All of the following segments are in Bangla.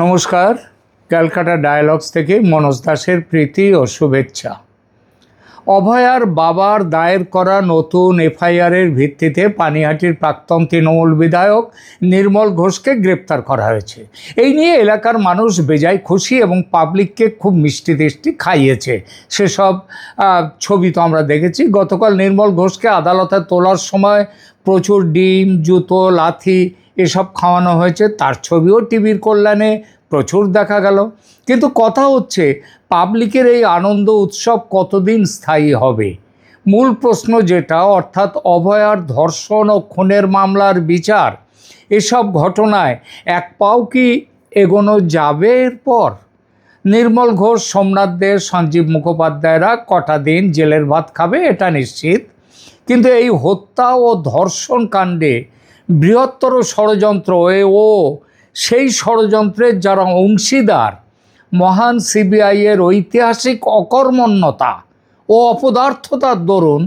নমস্কার, ক্যালকাটা ডায়ালগস থেকে মনোজ দাসের প্রীতি ও শুভেচ্ছা। অভয়ার বাবার দায়ের করা নতুন এফআইআরের ভিত্তিতে পানিহাটির প্রাক্তন তৃণমূল বিধায়ক নির্মল ঘোষকে গ্রেপ্তার করা হয়েছে। এই নিয়ে এলাকার মানুষ বেজায় খুশি এবং পাবলিককে খুব মিষ্টি টিষ্টি খাইয়েছে। সেসব ছবি তো আমরা দেখেছি। গতকাল নির্মল ঘোষকে আদালতে তোলার সময় প্রচুর ডিম, জুতো, লাথি এসব খাওয়ানো হয়েছে। তার ছবিও টিভির কল্যাণে প্রচুর দেখা গেল। কিন্তু কথা হচ্ছে, পাবলিকের এই আনন্দ উৎসব কতদিন স্থায়ী হবে? মূল প্রশ্ন যেটা, অর্থাৎ অভয়ার ধর্ষণ ও খুনের মামলার বিচার, এসব ঘটনায় এক পাও কি এগোনো যাবে এরপর? নির্মল ঘোষ, সোমনাথ দে, সঞ্জীব মুখোপাধ্যায়রা কটা দিন জেলের ভাত খাবে এটা নিশ্চিত। কিন্তু এই হত্যা ও ধর্ষণ কাণ্ডে বৃহত্তর ষড়যন্ত্র ও সেই ষড়যন্ত্রের যারা অংশীদার, মহান সিবিআইয়ের ঐতিহাসিক অকর্মণ্যতা ও অপদার্থতার দরুন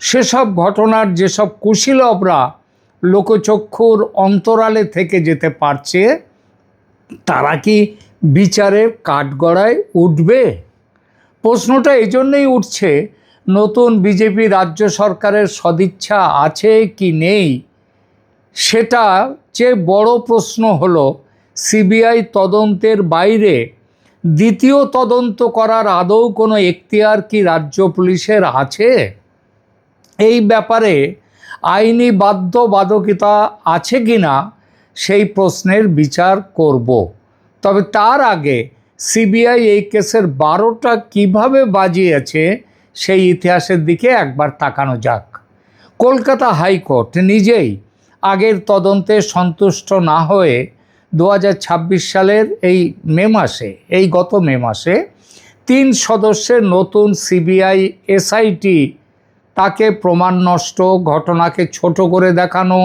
সেসব ঘটনার যেসব কুশীলবরা লোকচক্ষুর অন্তরালে থেকে যেতে পারছে, তারা কি বিচারের কাঠগড়ায় উঠবে? প্রশ্নটা এই জন্যই উঠছে, নতুন বিজেপি রাজ্য সরকারের সদিচ্ছা আছে কি নেই, সেটা চেয়ে বড় প্রশ্ন হলো, সিবিআই তদন্তের বাইরে দ্বিতীয় তদন্ত করার আদৌ কোনো এখতিয়ার কি রাজ্য পুলিশের আছে? এই ব্যাপারে আইনি বাধ্যবাধকতা আছে কি না, সেই প্রশ্নের বিচার করব। তবে তার আগে সিবিআই এই কেসের 12টা কীভাবে বাজিয়েছে সেই ইতিহাসের দিকে একবার তাকানো যাক। কলকাতা হাইকোর্ট নিজেই আগের তদন্তে সন্তুষ্ট না হয়ে 2026 সালের গত মে মাসে 3 সদস্যের নতুন সিবিআই এসআইটি তাকে প্রমাণ নষ্ট, ঘটনাকে ছোট করে দেখানো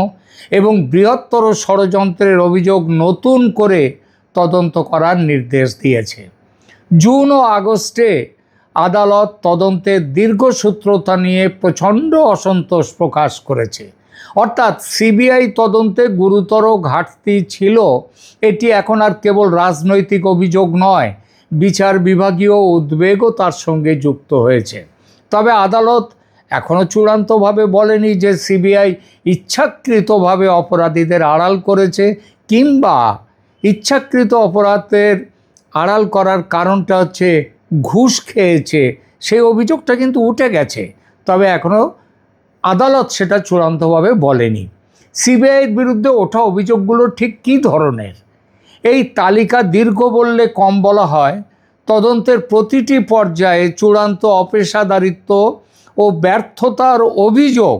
এবং বৃহত্তর ষড়যন্ত্রের অভিযোগ নতুন করে তদন্ত করার নির্দেশ দিয়েছে। জুন ও আগস্টে আদালত তদন্তের দীর্ঘসূত্রতা নিয়ে প্রচণ্ড অসন্তোষ প্রকাশ করেছে। অর্থাৎ সিবিআই তদন্তে গুরুতর ঘাটতি ছিল। এটি এখন আর কেবল রাজনৈতিক অভিযোগ নয়, বিচার বিভাগীয় উদ্বেগও তার সঙ্গে যুক্ত হয়েছে। তবে আদালত এখনও চূড়ান্তভাবে বলেনি যে সিবিআই ইচ্ছাকৃতভাবে অপরাধীদের আড়াল করেছে, কিংবা ইচ্ছাকৃত অপরাধের আড়াল করার কারণটা হচ্ছে ঘুষ খেয়েছে, সেই অভিযোগটা কিন্তু উঠে গেছে। তবে এখনও আদালত সেটা চূড়ান্তভাবে বলেনি। সিবিআইয়ের বিরুদ্ধে ওঠা অভিযোগগুলো ঠিক কী ধরনের? এই তালিকা দীর্ঘ বললে কম বলা হয়। তদন্তের প্রতিটি পর্যায়ে চূড়ান্ত অপেশাদারিত্ব ও ব্যর্থতার অভিযোগ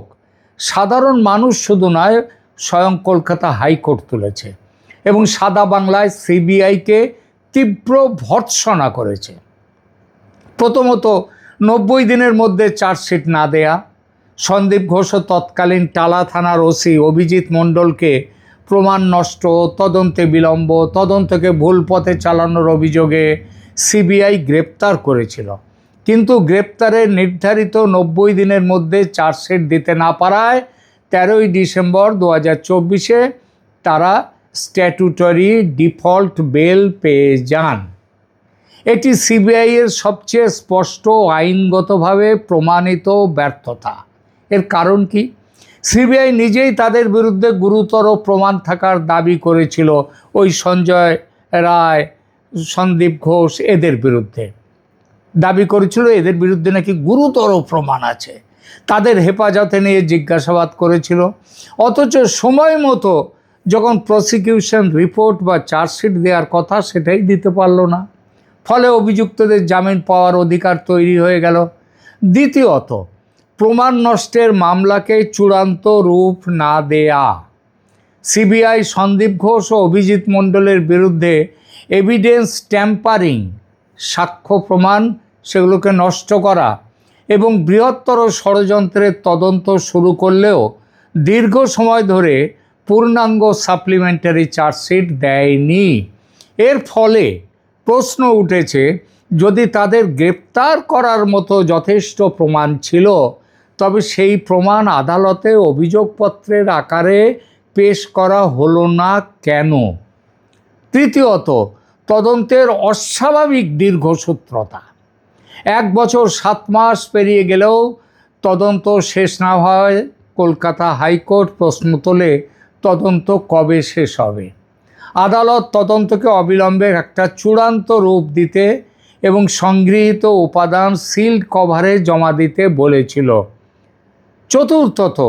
সাধারণ মানুষ শুধু নয়, স্বয়ং কলকাতা হাইকোর্ট তুলেছে এবং সাদা বাংলায় সিবিআইকে তীব্র ভর্ৎসনা করেছে। প্রথমত, 90 দিনের মধ্যে চার্জশিট না দেয়া। সন্দীপ ঘোষ ও তৎকালীন টালা থানার ওসি অভিজিৎ মণ্ডলকে প্রমাণ নষ্ট, তদন্তে বিলম্ব, তদন্তকে ভুল পথে চালানোর অভিযোগে সিবিআই গ্রেপ্তার করেছিল। কিন্তু গ্রেপ্তারের নির্ধারিত 90 দিনের মধ্যে চার্জশিট দিতে না পারায় 13ই ডিসেম্বর 2024-এ তারা স্ট্যাটুটরি ডিফল্ট বেল পেয়ে যান। এটি সিবিআইয়ের সবচেয়ে স্পষ্ট আইনগতভাবে প্রমাণিত ব্যর্থতা। এর কারণ কি? সিবিআই নিজেই তাদের বিরুদ্ধে গুরুতর প্রমাণ থাকার দাবি করেছিল। ওই সঞ্জয় রায়, সন্দীপ ঘোষ এদের বিরুদ্ধে দাবি করেছিল এদের বিরুদ্ধে নাকি গুরুতর প্রমাণ আছে। তাদের হেফাজতে নিয়ে জিজ্ঞাসাবাদ করেছিল। অথচ সময় মতো যখন প্রসিকিউশন রিপোর্ট বা চার্জশিট দেওয়ার কথা, সেটাই দিতে পারল না। ফলে অভিযুক্তদের জামিন পাওয়ার অধিকার তৈরি হয়ে গেল। দ্বিতীয়ত, প্রমাণ নষ্টের মামলাকে চূড়ান্ত রূপ না দেয়া। সিবিআই সন্দীপ ঘোষ ও অভিজিৎ মণ্ডলের বিরুদ্ধে এভিডেন্স ট্যাম্পারিং, সাক্ষ্য প্রমাণ সেগুলোকে নষ্ট করা এবং বৃহত্তর ষড়যন্ত্রের তদন্ত শুরু করলেও দীর্ঘ সময় ধরে পূর্ণাঙ্গ সাপ্লিমেন্টারি চার্জশিট দেয়নি। এর ফলে প্রশ্ন উঠেছে, যদি তাদের গ্রেপ্তার করার মতো যথেষ্ট প্রমাণ ছিল, তবে সেই প্রমাণ আদালতে অভিযোগপত্রের আকারে পেশ করা হলো না কেন? তৃতীয়ত, তদন্তের অস্বাভাবিক দীর্ঘসূত্রতা। 1 বছর 7 মাস পেরিয়ে গেলেও তদন্ত শেষ না হয় কলকাতা হাইকোর্ট প্রশ্ন তোলে, তদন্ত কবে শেষ হবে? আদালত তদন্তকে অবিলম্বে একটা চূড়ান্ত রূপ দিতে এবং সংগৃহীত উপাদান সিল্ড কভারে জমা দিতে বলেছিল। চতুর্থত,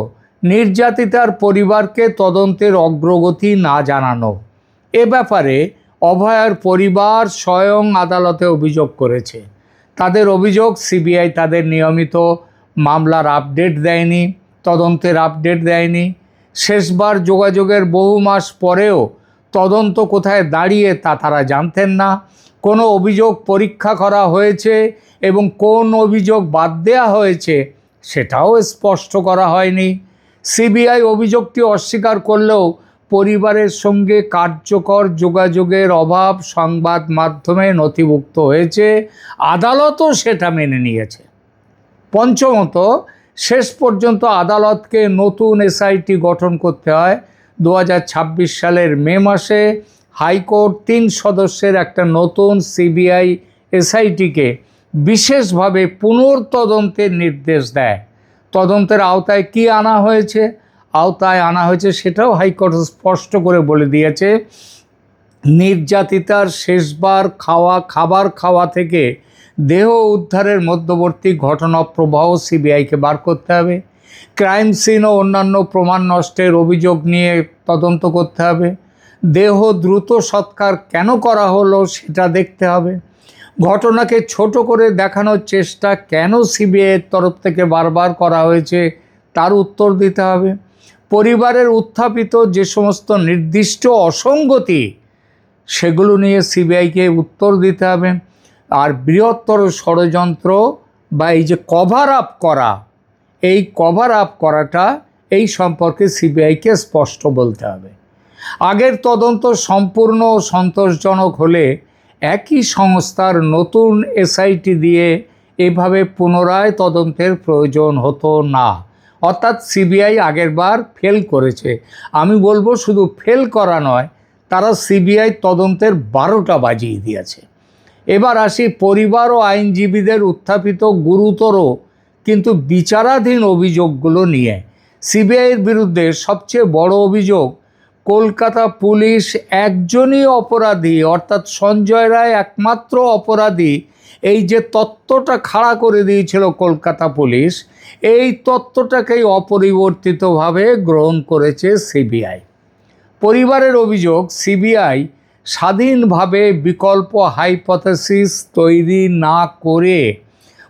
নির্যাতিতার পরিবারকে তদন্তের অগ্রগতি না জানানো। এ ব্যাপারে অভয়ার পরিবার স্বয়ং আদালতে অভিযোগ করেছে। তাদের অভিযোগ, সিবিআই তাদের নিয়মিত মামলার আপডেট দেয়নি, তদন্তের আপডেট দেয়নি। শেষবার যোগাযোগের বহু মাস পরেও তদন্ত কোথায় দাঁড়িয়ে তা তারা জানতেন না। কোনো অভিযোগ পরীক্ষা করা হয়েছে এবং কোন অভিযোগ বাদ দেওয়া হয়েছে সেটাও স্পষ্ট করা হয়নি। সিবিআই অভিযোগটি অস্বীকার করলেও পরিবারের সঙ্গে কার্যকর যোগাযোগের অভাব সংবাদ মাধ্যমে নথিভুক্ত হয়েছে, আদালতও সেটা মেনে নিয়েছে। পঞ্চমত, শেষ পর্যন্ত আদালতকে নতুন এসআইটি গঠন করতে হয়। 2026 সালের মে মাসে হাইকোর্ট 3 সদস্যের একটা নতুন সিবিআই এসআইটিকে বিশেষভাবে পুনর্তদন্তের নির্দেশ দেয়। তদন্তের আওতায় কি আনা হয়েছে? আওতায় আনা হয়েছে সেটাও হাইকোর্ট স্পষ্ট করে বলে দিয়েছে। নির্যাতিতার শেষবার খাবার খাওয়া থেকে দেহ উদ্ধারের মধ্যবর্তী ঘটনা প্রবাহ সিবিআইকে বার করতে হবে। ক্রাইম সিন ও অন্যান্য প্রমাণ নষ্টের অভিযোগ নিয়ে তদন্ত করতে হবে। দেহ দ্রুত সৎকার কেন করা হলো সেটা দেখতে হবে। ঘটনাকে ছোট করে দেখানোর চেষ্টা কেন সিবিআইয়ের তরফ থেকে বারবার করা হয়েছে তার উত্তর দিতে হবে। পরিবারের উত্থাপিত যে সমস্ত নির্দিষ্ট অসঙ্গতি সেগুলো নিয়ে সিবিআইকে উত্তর দিতে হবে। আর বৃহত্তর ষড়যন্ত্র বা এই যে কভার আপ করা, এই কভার আপ করাটা এই সম্পর্কে সিবিআইকে স্পষ্ট বলতে হবে। আগের তদন্ত সম্পূর্ণ সন্তোষজনক হলে একই সংস্থার নতুন এসআইটি দিয়ে এভাবে পুনরায় তদন্তের প্রয়োজন হতো না। অর্থাৎ সিবিআই আগেরবার ফেল করেছে। আমি বলবো শুধু ফেল করা নয়, তারা সিবিআই তদন্তের 12টা বাজিয়ে দিয়েছে। এবার আসি পরিবার ও আইনজীবীদের উত্থাপিত গুরুতর কিন্তু বিচারাধীন অভিযোগগুলো নিয়ে। সিবিআইয়ের বিরুদ্ধে সবচেয়ে বড় অভিযোগ, কলকাতা পুলিশ একজনই অপরাধী, অর্থাৎ সঞ্জয় রায় একমাত্র অপরাধী, এই যে তত্ত্বটা খাড়া করে দিয়েছিল কলকাতা পুলিশ, এই তত্ত্বটাকেই অপরিবর্তিতভাবে গ্রহণ করেছে সিবিআই। পরিবারের অভিযোগ, সিবিআই স্বাধীনভাবে বিকল্প হাইপোথেসিস তৈরি না করে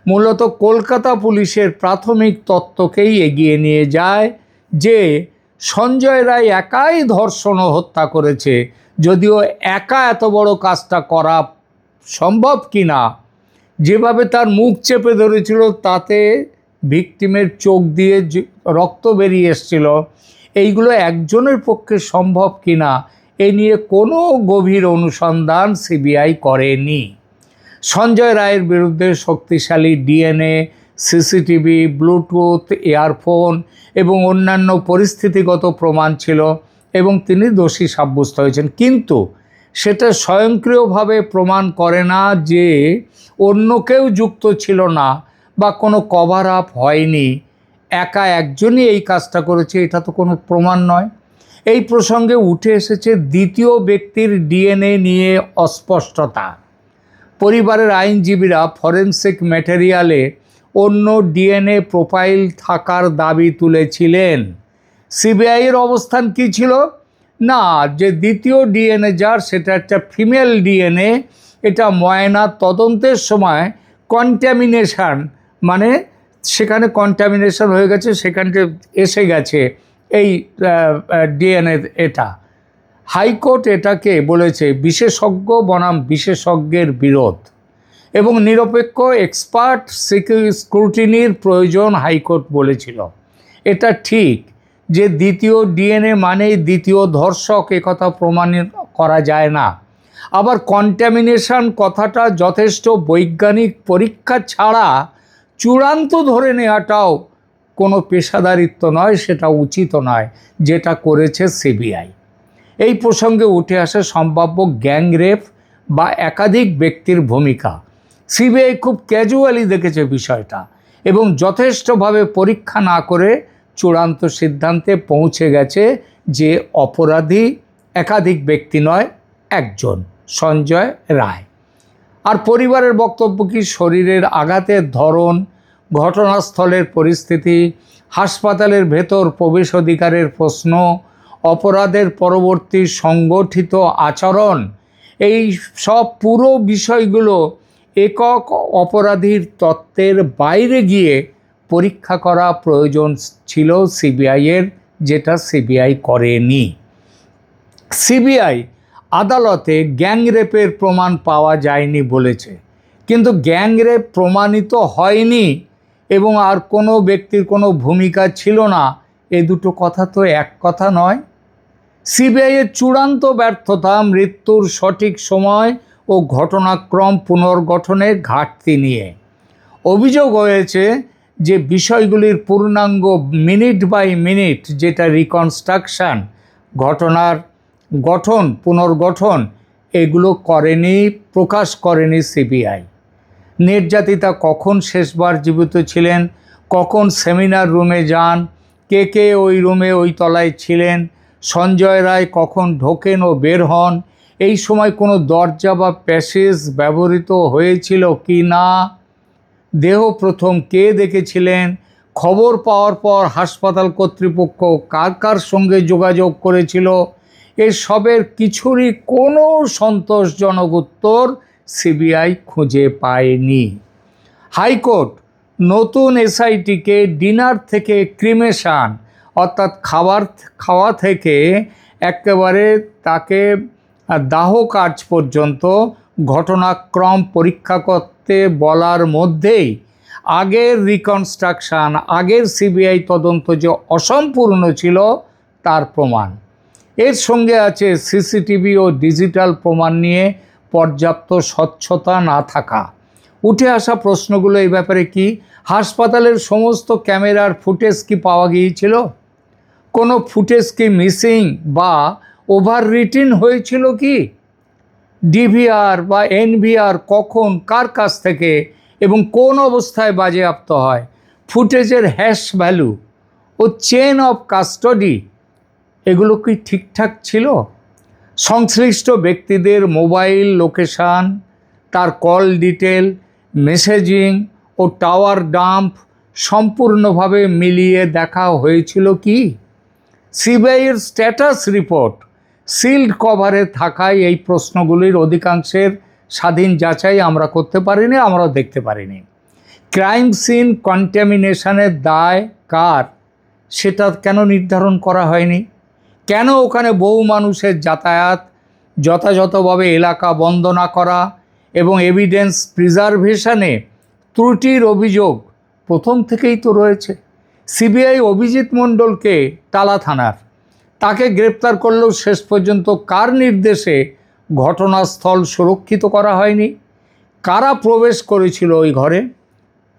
মূলত কলকাতা পুলিশের প্রাথমিক তত্ত্বকেই এগিয়ে নিয়ে যায় যে সঞ্জয় রায় একাই ধর্ষণ ও হত্যা করেছে। যদিও একা এত বড় কাজটা করা সম্ভব কি না, যেভাবে তার মুখ চেপে ধরেছিল তাতে ভিকটিমের চোখ দিয়ে রক্ত বেরিয়ে এসেছিল, এইগুলো একজনের পক্ষে সম্ভব কি না এ নিয়ে কোনো গভীর অনুসন্ধান সিবিআই করেনি। সঞ্জয় রায়ের বিরুদ্ধে শক্তিশালী ডিএনএ, সিসিটিভি, ব্লুটুথ, ইয়ারফোন এবং অন্যান্য পরিস্থিতিগত প্রমাণ ছিল এবং তিনি দোষী সাব্যস্ত হয়েছেন, কিন্তু সেটা স্বয়ংক্রিয়ভাবে প্রমাণ করে না যে অন্য কেউ যুক্ত ছিল না বা কোনো কভার আপ হয়নি। একা একজনই এই কাজটা করেছে এটা তো কোনো প্রমাণ নয়। এই প্রসঙ্গে উঠে এসেছে দ্বিতীয় ব্যক্তির ডিএনএ নিয়ে অস্পষ্টতা। পরিবারের আইনজীবীরা ফরেনসিক ম্যাটেরিয়ালে অন্য ডিএনএ প্রোফাইল থাকার দাবি তুলেছিলেন। সিবিআইয়ের অবস্থান কী ছিল? না, যে দ্বিতীয় ডিএনএ যার সেটা একটা ফিমেল ডিএনএ, এটা ময়না তদন্তের সময় কন্ট্যামিনেশন, মানে সেখানে কন্ট্যামিনেশন হয়ে গেছে, সেখানে এসে গেছে এই ডিএনএ। এটা হাইকোর্ট এটাকে বলেছে বিশেষজ্ঞ বনাম বিশেষজ্ঞের বিরোধ এবং নিরপেক্ষ এক্সপার্ট স্ক্রুটিনির প্রয়োজন হাইকোর্ট বলেছিল। এটা ঠিক যে দ্বিতীয় ডিএনএ মানেই দ্বিতীয় ধর্ষক, একথা প্রমাণ করা যায় না। আবার কন্ট্যামিনেশন কথাটা যথেষ্ট বৈজ্ঞানিক পরীক্ষা ছাড়া চূড়ান্ত ধরে নেওয়াটাও কোনো পেশাদারিত্ব নয়, সেটা উচিত নয়, যেটা করেছে সিবিআই। এই প্রসঙ্গে উঠে আসে সম্ভাব্য গ্যাংরেপ বা একাধিক ব্যক্তির ভূমিকা। সিবিআই খুব ক্যাজুয়ালি দেখেছে বিষয়টা এবং যথেষ্টভাবে পরীক্ষা না করে চূড়ান্ত সিদ্ধান্তে পৌঁছে গেছে যে অপরাধী একাধিক ব্যক্তি নয়, একজন, সঞ্জয় রায়। আর পরিবারের বক্তব্য কি? শরীরের আঘাতের ধরন, ঘটনাস্থলের পরিস্থিতি, হাসপাতালের ভেতর প্রবেশ অধিকারের প্রশ্ন, অপরাধের পরবর্তী সংগঠিত আচরণ, এই সব পুরো বিষয়গুলো একক অপরাধীর তত্ত্বের বাইরে গিয়ে পরীক্ষা করা প্রয়োজন ছিল সিবিআইয়ের, যেটা সিবিআই করেনি। সিবিআই আদালতে গ্যাংরেপের প্রমাণ পাওয়া যায়নি বলেছে, কিন্তু গ্যাংরেপ প্রমাণিত হয়নি এবং আর কোনো ব্যক্তির কোনো ভূমিকা ছিল না, এ দুটো কথা তো এক কথা নয়। সিবিআইয়ের চূড়ান্ত ব্যর্থতা মৃত্যুর সঠিক সময় ও ঘটনাক্রম পুনর্গঠনের ঘাটতি নিয়ে। অভিযোগ হয়েছে যে বিষয়গুলির পূর্ণাঙ্গ মিনিট বাই মিনিট, যেটা রিকনস্ট্রাকশন, ঘটনার গঠন পুনর্গঠন, এগুলো করেনি, প্রকাশ করেনি সিবিআই। নির্যাতিতা কখন শেষবার জীবিত ছিলেন, কখন সেমিনার রুমে যান, কে কে ওই রুমে ওই তলায় ছিলেন, সঞ্জয় রায় কখন ঢোকেন ও বের হন, এই সময় কোনো দরজা বা প্যাসেজ ব্যবহৃত হয়েছিল কি না, দেহ প্রথম কে দেখেছিলেন, খবর পাওয়ার পর হাসপাতাল কর্তৃপক্ষ কার কার সঙ্গে যোগাযোগ করেছিল, এসবের কিছুরই কোনো সন্তোষজনক উত্তর সিবিআই খুঁজে পায়নি। হাইকোর্ট নতুন এসআইটিকে ডিনার থেকে ক্রিমেশন, অর্থাৎ খাওয়া থেকে একেবারে তাকে দাহ কাজ পর্যন্ত ঘটনাক্রম পরীক্ষা করতে বলার মধ্যেই আগের রিকনস্ট্রাকশন, আগের সিবিআই তদন্ত যে অসম্পূর্ণ ছিল তার প্রমাণ। এর সঙ্গে আছে সিসিটিভি ও ডিজিটাল প্রমাণ নিয়ে পর্যাপ্ত স্বচ্ছতা না থাকা। উঠে আসা প্রশ্নগুলো এই ব্যাপারে কি? হাসপাতালের সমস্ত ক্যামেরার ফুটেজ কি পাওয়া গিয়েছিল? কোনো ফুটেজ কি মিসিং বা ওভার রিটিন হয়েছিল কি? ডিভিআর বা এনভিআর কখন কার কাছ থেকে এবং কোন অবস্থায় বাজেয়াপ্ত হয়? ফুটেজের হ্যাশ ভ্যালু ও চেন অফ কাস্টডি, এগুলো কি ঠিকঠাক ছিল? সংশ্লিষ্ট ব্যক্তিদের মোবাইল লোকেশান, তার কল ডিটেল, মেসেজিং ও টাওয়ার ডাম্প সম্পূর্ণভাবে মিলিয়ে দেখা হয়েছিল কি? সিবিআইয়ের স্ট্যাটাস রিপোর্ট সিল্ড কভারে থাকায় এই প্রশ্নগুলির অধিকাংশের স্বাধীন যাচাই আমরা করতে পারিনি, আমরাও দেখতে পারিনি। ক্রাইম সিন কন্টামিনেশনের দায় কার, সেটা কেন নির্ধারণ করা হয়নি? কেন ওখানে বহু মানুষের যাতায়াত, যথাযথভাবে এলাকা বন্ধ না করা এবং এভিডেন্স প্রিজার্ভেশনে ত্রুটির অভিযোগ প্রথম থেকেই তো রয়েছে। সিবিআই অভিজিৎ মণ্ডলকে টালা থানার, তাকে গ্রেপ্তার করলেও শেষ পর্যন্ত কার নির্দেশে ঘটনাস্থল সুরক্ষিত করা হয়নি? কারা প্রবেশ করেছিল ওই ঘরে?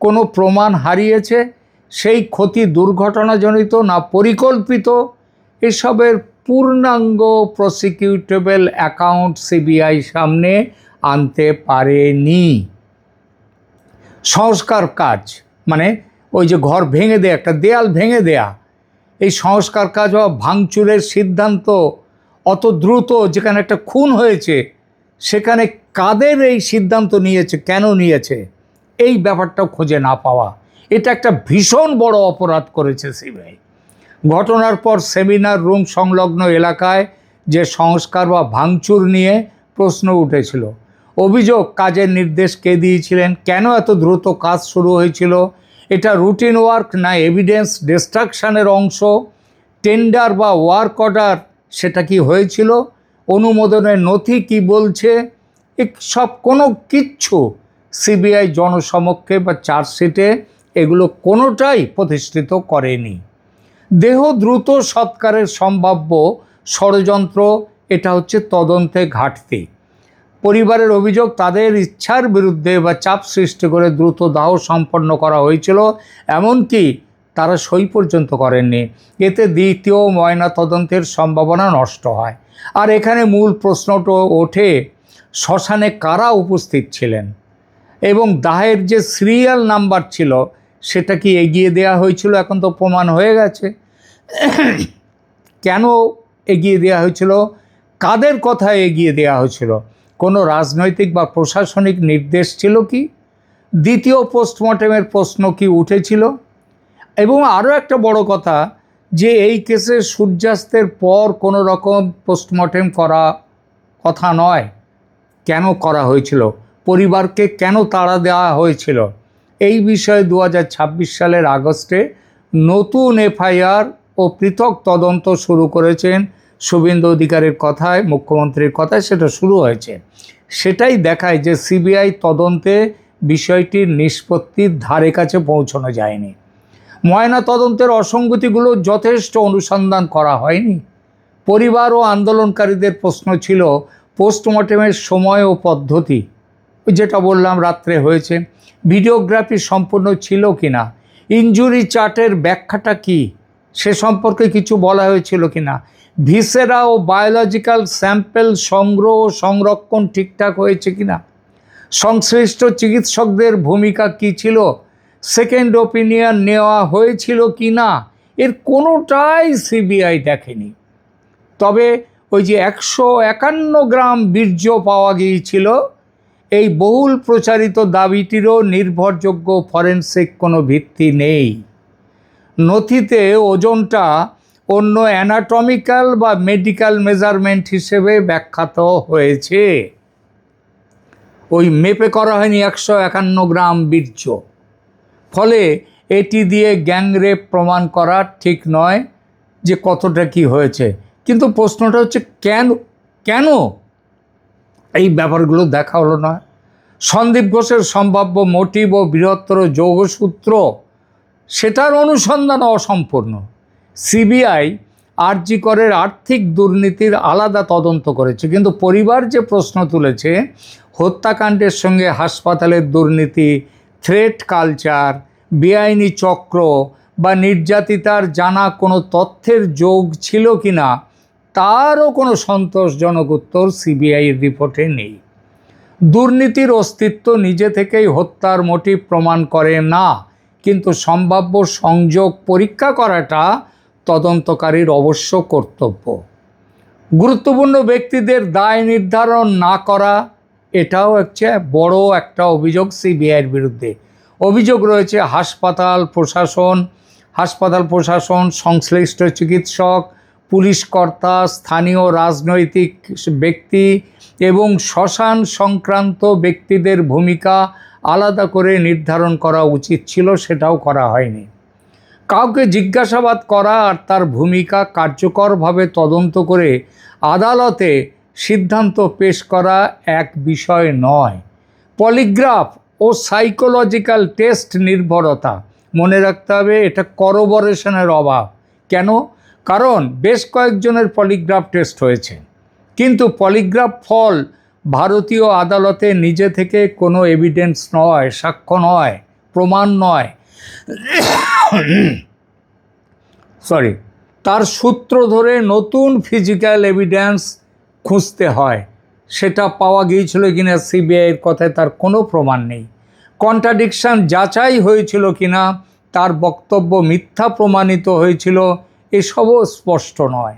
কোনো প্রমাণ হারিয়েছে? সেই ক্ষতি দুর্ঘটনাজনিত না পরিকল্পিত? এসবের পূর্ণাঙ্গ প্রসিকিউটেবল অ্যাকাউন্ট সিবিআই সামনে আনতে পারেনি। সংস্কার কাজ মানে ওই যে ঘর ভেঙে দেয়া, একটা দেয়াল ভেঙে দেয়া, এই সংস্কার কাজ বা ভাঙচুরের সিদ্ধান্ত অত দ্রুত, যেখানে একটা খুন হয়েছে সেখানে কাদের এই সিদ্ধান্ত নিয়েছে, কেন নিয়েছে, এই ব্যাপারটাও খুঁজে না পাওয়া, এটা একটা ভীষণ বড় অপরাধ করেছে সিবিআই। ঘটনার পর সেমিনার রুম সংলগ্ন এলাকায় যে সংস্কার বা ভাঙচুর নিয়ে প্রশ্ন উঠেছিল, অভিযোগ কাজের নির্দেশ কে দিয়েছিলেন, কেন এত দ্রুত কাজ শুরু হয়েছিল, এটা রুটিন ওয়ার্ক না এভিডেন্স ডিস্ট্রাকশানের অংশ, টেন্ডার বা ওয়ার্ক অর্ডার সেটা কি হয়েছিল, অনুমোদনের নথি কি বলছে, সব কোনো কিচ্ছু সিবিআই জনসমক্ষে বা চার্জশিটে এগুলো কোনোটাই প্রতিষ্ঠিত করেনি। দেহ দ্রুত সৎকারের সম্ভাব্য ষড়যন্ত্র, এটা হচ্ছে তদন্তে ঘাটতি। পরিবারের অভিযোগ তাদের ইচ্ছার বিরুদ্ধে বা চাপ সৃষ্টি করে দ্রুত দাহ সম্পন্ন করা হয়েছিল, এমনকি তারা সই পর্যন্ত করেননি। এতে দ্বিতীয় ময়নাতদন্তের সম্ভাবনা নষ্ট হয়। আর এখানে মূল প্রশ্নটা ওঠে, শ্মশানে কারা উপস্থিত ছিলেন এবং দাহের যে সিরিয়াল নাম্বার ছিল সেটা কি এগিয়ে দেওয়া হয়েছিল? এখন তো প্রমাণ হয়ে গেছে। কেন এগিয়ে দেওয়া হয়েছিল? কাদের কথায় এগিয়ে দেওয়া হয়েছিল? কোনো রাজনৈতিক বা প্রশাসনিক নির্দেশ ছিল কি? দ্বিতীয় পোস্টমর্টেমের প্রশ্ন কি উঠেছিল? এবং আরও একটা বড় কথা, যে এই কেসে সূর্যাস্তের পর কোনো রকম পোস্টমর্টেম করা কথা নয়। কেন করা হয়েছিল? পরিবারকে কেন তাড়া দেওয়া হয়েছিল? এই বিষয়ে 2026 সালের আগস্টে নতুন এফআইআর ও পৃথক তদন্ত শুরু করেছেন শুভেন্দু অধিকারীর কথায়, মুখ্যমন্ত্রীর কথায় সেটা শুরু হয়েছে। সেটাই দেখায় যে সিবিআই তদন্তে বিষয়টির নিষ্পত্তির ধারে কাছে পৌঁছানো যায়নি। ময়না তদন্তের অসঙ্গতিগুলো যথেষ্ট অনুসন্ধান করা হয়নি। পরিবার ও আন্দোলনকারীদের প্রশ্ন ছিল পোস্টমর্টেমের সময় ও পদ্ধতি, যেটা বললাম রাত্রে হয়েছে, ভিডিওগ্রাফি সম্পূর্ণ ছিল কি না, ইনজুরি চার্টের ব্যাখ্যাটা কি সে সম্পর্কে কিছু বলা হয়েছিল কি না, ভিসেরা ও বায়োলজিক্যাল স্যাম্পল সংগ্রহ ও সংরক্ষণ ঠিকঠাক হয়েছে কি না, সংশ্লিষ্ট চিকিৎসকদের ভূমিকা কি ছিল, সেকেন্ড ওপিনিয়ন নেওয়া হয়েছিল কি না, এর কোনোটাই সিবিআই দেখেনি। তবে ওই যে 151 গ্রাম বীর্য পাওয়া গিয়েছিল, এই বহুল প্রচারিত দাবিটিরও নির্ভরযোগ্য ফরেনসিক কোনো ভিত্তি নেই। নথিতে ওজনটা অন্য অ্যানাটমিক্যাল বা মেডিকেল মেজারমেন্ট হিসেবে ব্যাখ্যাত হয়েছে, ওই মেপে করা হয়নি 151 গ্রাম বীর্য। ফলে এটি দিয়ে গ্যাংরেপ প্রমাণ করা ঠিক নয় যে কতটা কি হয়েছে। কিন্তু প্রশ্নটা হচ্ছে কেন এই ব্যাপারগুলো দেখা হলো না? সন্দীপ ঘোষের সম্ভাব্য মোটিভ ও বৃহত্তর যোগসূত্র, সেটার অনুসন্ধান অসম্পূর্ণ। সিবিআই আরজি করের আর্থিক দুর্নীতির আলাদা তদন্ত করেছে, কিন্তু পরিবার যে প্রশ্ন তুলেছে হত্যাকাণ্ডের সঙ্গে হাসপাতালের দুর্নীতি, থ্রেট কালচার, বেআইনি চক্র বা নির্যাতিতার জানা কোনো তথ্যের যোগ ছিল কি না, তারও কোনো সন্তোষজনক উত্তর সিবিআইয়ের রিপোর্টে নেই। দুর্নীতির অস্তিত্ব নিজে থেকেই হত্যার মোটিভ প্রমাণ করে না, কিন্তু সম্ভাব্য সংযোগ পরীক্ষা করাটা তদন্তকারীর অবশ্য কর্তব্য। গুরুত্বপূর্ণ ব্যক্তিদের দায় নির্ধারণ না করা, এটাও হচ্ছে বড় একটা অভিযোগ সিবিআইয়ের বিরুদ্ধে। অভিযোগ রয়েছে হাসপাতাল প্রশাসন, সংশ্লিষ্ট চিকিৎসক, পুলিশ কর্তা, স্থানীয় রাজনৈতিক ব্যক্তি এবং শ্মশান সংক্রান্ত ব্যক্তিদের ভূমিকা আলাদা করে নির্ধারণ করা উচিত ছিল, সেটাও করা হয়নি। কাউকে জিজ্ঞাসাবাদ করা আর তার ভূমিকা কার্যকরভাবে তদন্ত করে আদালতে সিদ্ধান্ত পেশ করা এক বিষয় নয়। পলিগ্রাফ ও সাইকোলজিক্যাল টেস্ট নির্ভরতা, মনে রাখতে হবে এটা করোবরেশনের অভাব। কেন? কারণ বেশ কয়েকজনের পলিগ্রাফ টেস্ট হয়েছে, কিন্তু পলিগ্রাফ ফল ভারতীয় আদালতে নিজে থেকে কোনো এভিডেন্স নয়, সাক্ষ্য নয়, প্রমাণ নয়, তার সূত্র ধরে নতুন ফিজিক্যাল এভিডেন্স খুঁজতে হয়। সেটা পাওয়া গিয়েছিল কিনা সিবিআইয়ের কথায় তার কোনো প্রমাণ নেই। কন্ট্রাডিকশন যাচাই হয়েছিল কিনা, তার বক্তব্য মিথ্যা প্রমাণিত হয়েছিল, এসবও স্পষ্ট নয়।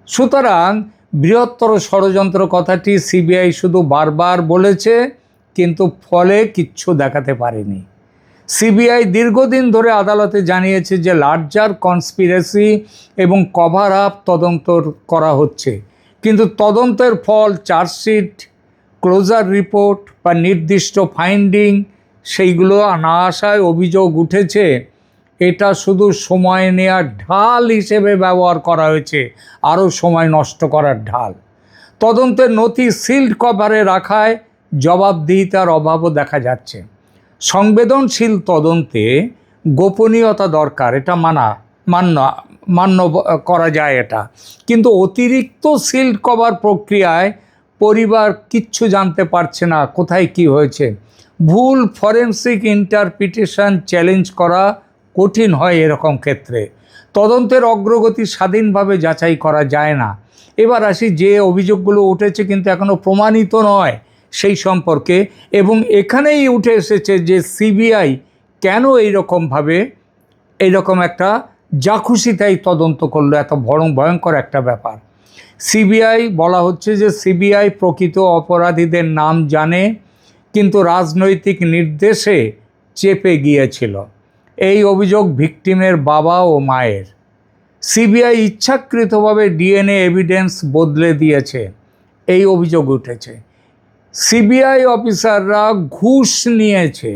সুতরাং বৃহত্তর ষড়যন্ত্র কথাটি সিবিআই শুধু বারবার বলেছে, কিন্তু ফলে কিচ্ছু দেখাতে পারেনি। সিবিআই দীর্ঘদিন ধরে আদালতে জানিয়েছে যে লার্জার কনস্পিরেসি এবং কভার আপ তদন্ত করা হচ্ছে, কিন্তু তদন্তের ফল, চার্জশিট, ক্লোজার রিপোর্ট বা নির্দিষ্ট ফাইন্ডিং সেইগুলো না আসায় অভিযোগ উঠেছে এটা শুধু সময় নেওয়ার ঢাল হিসেবে ব্যবহার করা হয়েছে, আরও সময় নষ্ট করার ঢাল। তদন্তের নথি সিল্ড কভারে রাখায় জবাবদিহিতার অভাবও দেখা যাচ্ছে। সংবেদনশীল তদন্তে গোপনীয়তা দরকার, এটা মান্য করা যায় এটা, কিন্তু অতিরিক্ত সিল্ড কভার প্রক্রিয়ায় পরিবার কিচ্ছু জানতে পারছে না কোথায় কি হয়েছে। ভুল ফরেনসিক ইন্টারপ্রিটেশন চ্যালেঞ্জ করা কঠিন হয় এরকম ক্ষেত্রে। তদন্তের অগ্রগতি স্বাধীনভাবে যাচাই করা যায় না। এবার আসি, যে অভিযোগগুলো উঠেছে কিন্তু এখনও প্রমাণিত নয় সেই সম্পর্কে, এবং এখানেই উঠে এসেছে যে সিবিআই কেন এইরকম একটা যা খুশি তাই তদন্ত করলো, এত ভয়ঙ্কর একটা ব্যাপার। সিবিআই বলা হচ্ছে যে সিবিআই প্রকৃত অপরাধীদের নাম জানে, কিন্তু রাজনৈতিক নির্দেশে চেপে গিয়েছিল। এই অভিযোগ ভিকটিমের বাবা ও মায়ের। সিবিআই ইচ্ছাকৃতভাবে ডিএনএ এভিডেন্স বদলে দিয়েছে, এই অভিযোগ উঠেছে। সিবিআই অফিসাররা ঘুষ নিয়েছে,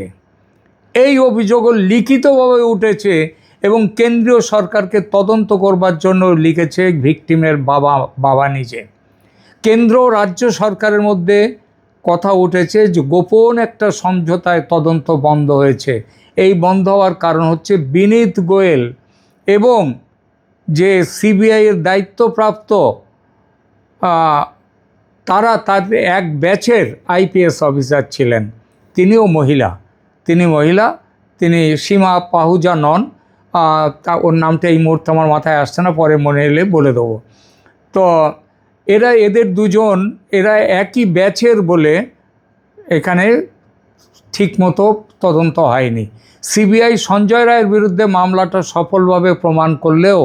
এই অভিযোগও লিখিতভাবে উঠেছে, এবং কেন্দ্রীয় সরকারকে তদন্ত করবার জন্য লিখেছে ভিকটিমের বাবা নিজে। কেন্দ্র ও রাজ্য সরকারের মধ্যে কথা উঠেছে যে গোপন একটা সমঝোতায় তদন্ত বন্ধ হয়েছে। এই বন্ধ হওয়ার কারণ হচ্ছে বিনীত গোয়েল এবং যে সিবিআইয়ের দায়িত্বপ্রাপ্ত তাদের এক ব্যাচের আইপিএস অফিসার ছিলেন, তিনি মহিলা, তিনি সীমা পাহুজা নন। ওর নামটা এই মুহূর্তে আমার মাথায় আসছে না, পরে মনে এলে বলে দেবো। তো এদের দুজন একই ব্যাচের বলে এখানে ঠিকমতো তদন্ত হয়নি। সিবিআই সঞ্জয় রায়ের বিরুদ্ধে মামলাটা সফলভাবে প্রমাণ করলেও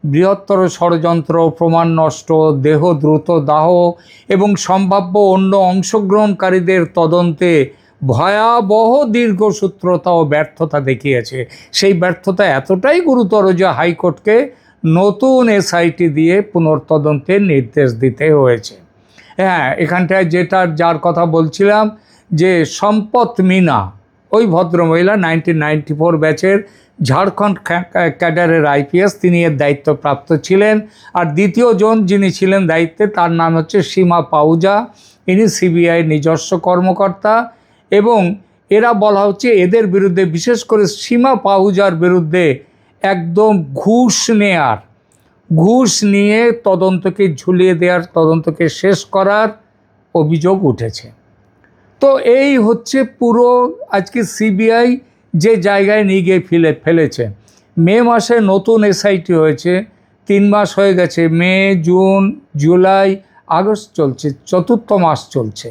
বৃহত্তর ষড়যন্ত্র, প্রমাণ নষ্ট, দেহ দ্রুত দাহ এবং সম্ভাব্য অন্য অংশগ্রহণকারীদের তদন্তে ভয়াবহ দীর্ঘসূত্রতা ও ব্যর্থতা দেখিয়েছে। সেই ব্যর্থতা এতটাই গুরুতর যে হাইকোর্টকে নতুন এসআইটি দিয়ে পুনর্তদন্তের নির্দেশ দিতে হয়েছে। হ্যাঁ, এখানটায় যার কথা বলছিলাম, যে সম্পত মিনা, ওই ভদ্রমহিলা 1994 ব্যাচের ঝাড়খণ্ড ক্যাডারের আইপিএস, তিনি এর দায়িত্বপ্রাপ্ত ছিলেন। আর দ্বিতীয় জন যিনি ছিলেন দায়িত্বে, তার নাম হচ্ছে সীমা পাহুজা, ইনি সিবিআই নিজস্ব কর্মকর্তা। এবং এরা বলা হচ্ছে এদের বিরুদ্ধে, বিশেষ করে সীমা পাহুজার বিরুদ্ধে একদম ঘুষ নিয়ে তদন্তকে ঝুলিয়ে দেওয়ার, তদন্তকে শেষ করার অভিযোগ উঠেছে। তো এই হচ্ছে পুরো আজকে সিবিআই যে জায়গায় নিয়ে গিয়ে ফেলেছে। মে মাসে নতুন এসআইটি হয়েছে, 3 মাস হয়ে গেছে, মে, জুন, জুলাই, আগস্ট চলছে, 4র্থ মাস চলছে।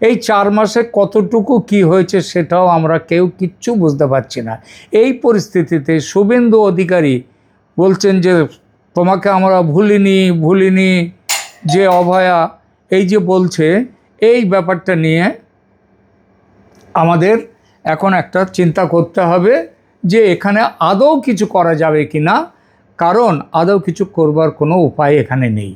এই 4 মাসে কতটুকু কি হয়েছে সেটাও আমরা কেউ কিচ্ছু বুঝতে পারছি না। এই পরিস্থিতিতে শুভেন্দু অধিকারী বলছেন যে তোমাকে আমরা ভুলিনি, যে অভয়া এই যে বলছে, এই ব্যাপারটা নিয়ে আমাদের এখন একটা চিন্তা করতে হবে যে এখানে আদৌ কিছু করা যাবে কি না, কারণ আদৌ কিছু করবার কোনো উপায় এখানে নেই।